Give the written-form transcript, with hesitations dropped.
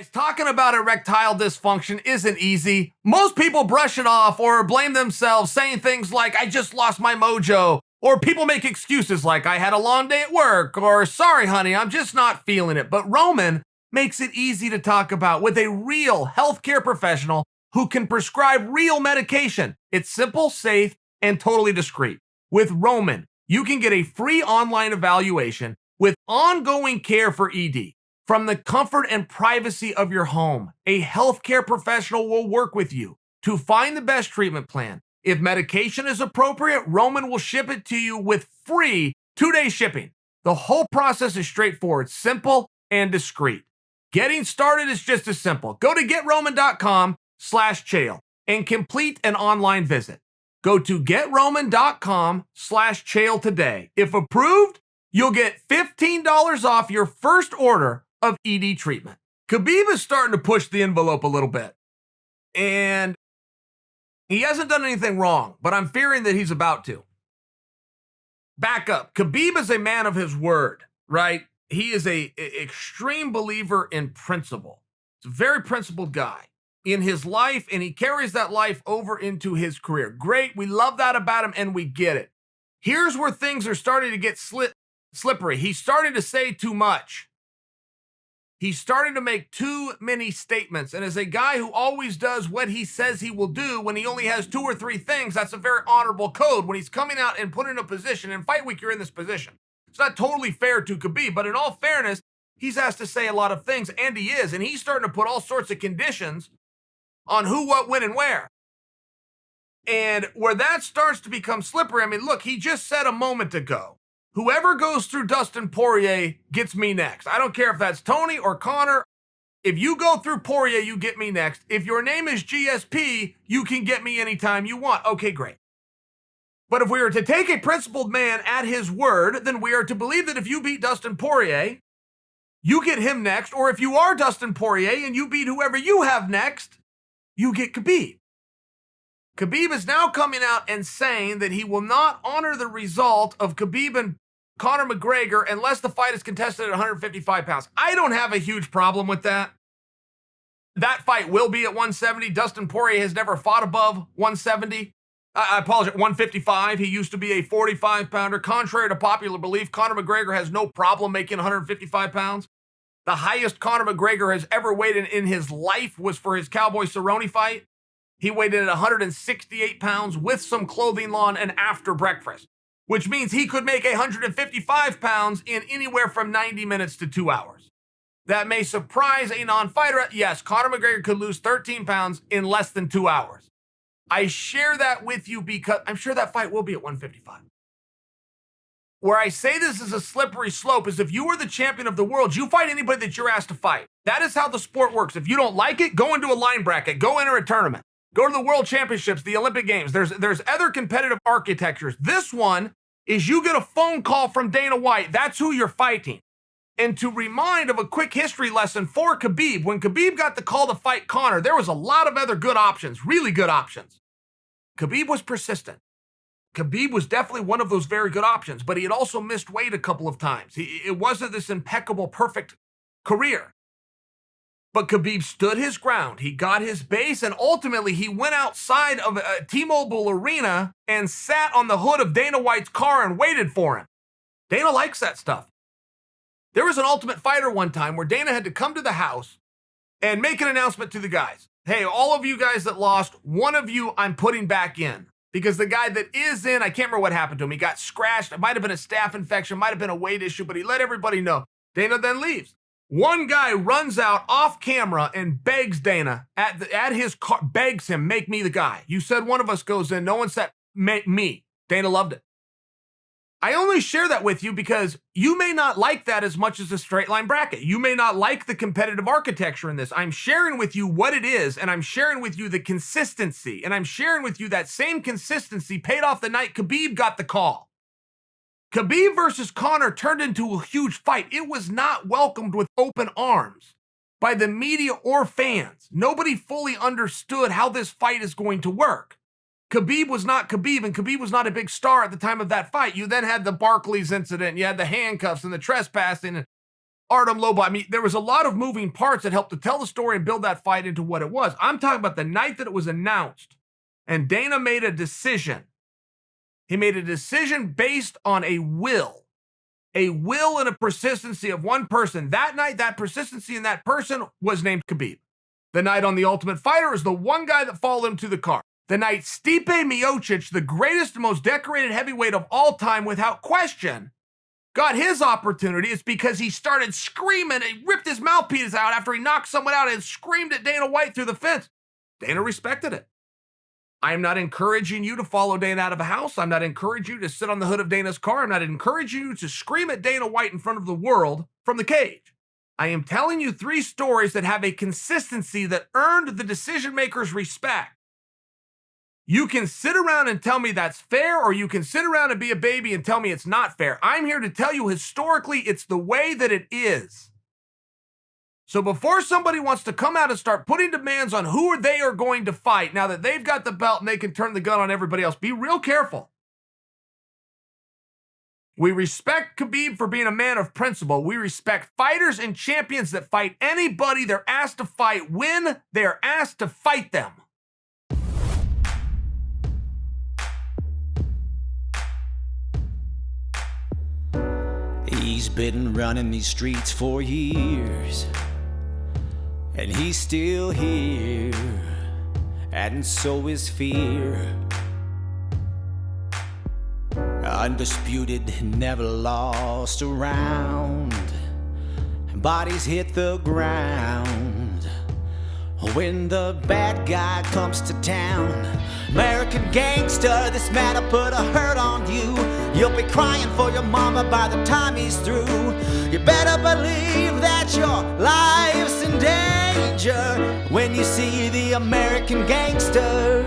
Talking about erectile dysfunction isn't easy. Most people brush it off or blame themselves, saying things like, I just lost my mojo. Or people make excuses like, I had a long day at work. Or, sorry, honey, I'm just not feeling it. But Roman makes it easy to talk about with a real healthcare professional who can prescribe real medication. It's simple, safe, and totally discreet. With Roman, you can get a free online evaluation with ongoing care for ED. From the comfort and privacy of your home, a healthcare professional will work with you to find the best treatment plan. If medication is appropriate, Roman will ship it to you with free 2-day shipping. The whole process is straightforward, simple, and discreet. Getting started is just as simple. Go to getroman.com/Chael and complete an online visit. Go to getroman.com/Chael today. If approved, you'll get $15 off your first order of ED treatment. Khabib is starting to push the envelope a little bit. And he hasn't done anything wrong, but I'm fearing that he's about to. Back up. Khabib is a man of his word, right? He is a extreme believer in principle. He's a very principled guy in his life, and he carries that life over into his career. Great. We love that about him, and we get it. Here's where things are starting to get slippery. He's starting to say too much. He's starting to make too many statements. And as a guy who always does what he says he will do when he only has 2 or 3 things, that's a very honorable code. When he's coming out and put in a position, in fight week, you're in this position. It's not totally fair to Khabib, but in all fairness, he's asked to say a lot of things, and he is. And he's starting to put all sorts of conditions on who, what, when, and where. And where that starts to become slippery, I mean, look, he just said a moment ago, whoever goes through Dustin Poirier gets me next. I don't care if that's Tony or Conor. If you go through Poirier, you get me next. If your name is GSP, you can get me anytime you want. Okay, great. But if we were to take a principled man at his word, then we are to believe that if you beat Dustin Poirier, you get him next. Or if you are Dustin Poirier and you beat whoever you have next, you get Khabib. Khabib is now coming out and saying that he will not honor the result of Khabib and Conor McGregor unless the fight is contested at 155 pounds. I don't have a huge problem with that. That fight will be at 170. Dustin Poirier has never fought above 170. I apologize, 155. He used to be a 45-pounder. Contrary to popular belief, Conor McGregor has no problem making 155 pounds. The highest Conor McGregor has ever weighed in his life was for his Cowboy Cerrone fight. He weighed in at 168 pounds with some clothing on and after breakfast, which means he could make 155 pounds in anywhere from 90 minutes to 2 hours. That may surprise a non-fighter. Yes, Conor McGregor could lose 13 pounds in less than 2 hours. I share that with you because I'm sure that fight will be at 155. Where I say this is a slippery slope is if you are the champion of the world, you fight anybody that you're asked to fight. That is how the sport works. If you don't like it, go into a line bracket, go enter a tournament, go to the World Championships, the Olympic Games. There's other competitive architectures. This one is you get a phone call from Dana White. That's who you're fighting. And to remind of a quick history lesson for Khabib, when Khabib got the call to fight Conor, there was a lot of other good options, really good options. Khabib was persistent. Khabib was definitely one of those very good options, but he had also missed weight a couple of times. It wasn't this impeccable, perfect career. But Khabib stood his ground. He got his base, and ultimately he went outside of T-Mobile Arena and sat on the hood of Dana White's car and waited for him. Dana likes that stuff. There was an Ultimate Fighter one time where Dana had to come to the house and make an announcement to the guys. Hey, all of you guys that lost, one of you I'm putting back in. Because the guy that is in, I can't remember what happened to him. He got scratched. It might have been a staph infection, might have been a weight issue, but he let everybody know. Dana then leaves. One guy runs out off camera and begs Dana at his car, begs him, make me the guy. You said one of us goes in. No one said, make me. Dana loved it. I only share that with you because you may not like that as much as a straight line bracket. You may not like the competitive architecture in this. I'm sharing with you what it is, and I'm sharing with you the consistency, and I'm sharing with you that same consistency paid off the night Khabib got the call. Khabib versus Conor turned into a huge fight. It was not welcomed with open arms by the media or fans. Nobody fully understood how this fight is going to work. Khabib was not Khabib, and Khabib was not a big star at the time of that fight. You then had the Barclays incident, you had the handcuffs and the trespassing, and Artem Lobov. I mean, there was a lot of moving parts that helped to tell the story and build that fight into what it was. I'm talking about the night that it was announced and Dana made a decision. He made a decision based on a will and a persistency of one person. That night, that persistency in that person was named Khabib. The night on The Ultimate Fighter is the one guy that followed him to the car. The night Stipe Miocic, the greatest and most decorated heavyweight of all time without question, got his opportunity, is because he started screaming and ripped his mouthpiece out after he knocked someone out and screamed at Dana White through the fence. Dana respected it. I am not encouraging you to follow Dana out of a house. I'm not encouraging you to sit on the hood of Dana's car. I'm not encouraging you to scream at Dana White in front of the world from the cage. I am telling you 3 stories that have a consistency that earned the decision maker's respect. You can sit around and tell me that's fair, or you can sit around and be a baby and tell me it's not fair. I'm here to tell you historically it's the way that it is. So before somebody wants to come out and start putting demands on who they are going to fight, now that they've got the belt and they can turn the gun on everybody else, be real careful. We respect Khabib for being a man of principle. We respect fighters and champions that fight anybody they're asked to fight when they're asked to fight them. He's been running these streets for years, and he's still here, and so is fear. Undisputed, never lost a round. Bodies hit the ground when the bad guy comes to town. American gangster, this man will put a hurt on you. You'll be crying for your mama by the time he's through. You better believe that your life's in danger when you see the American gangster.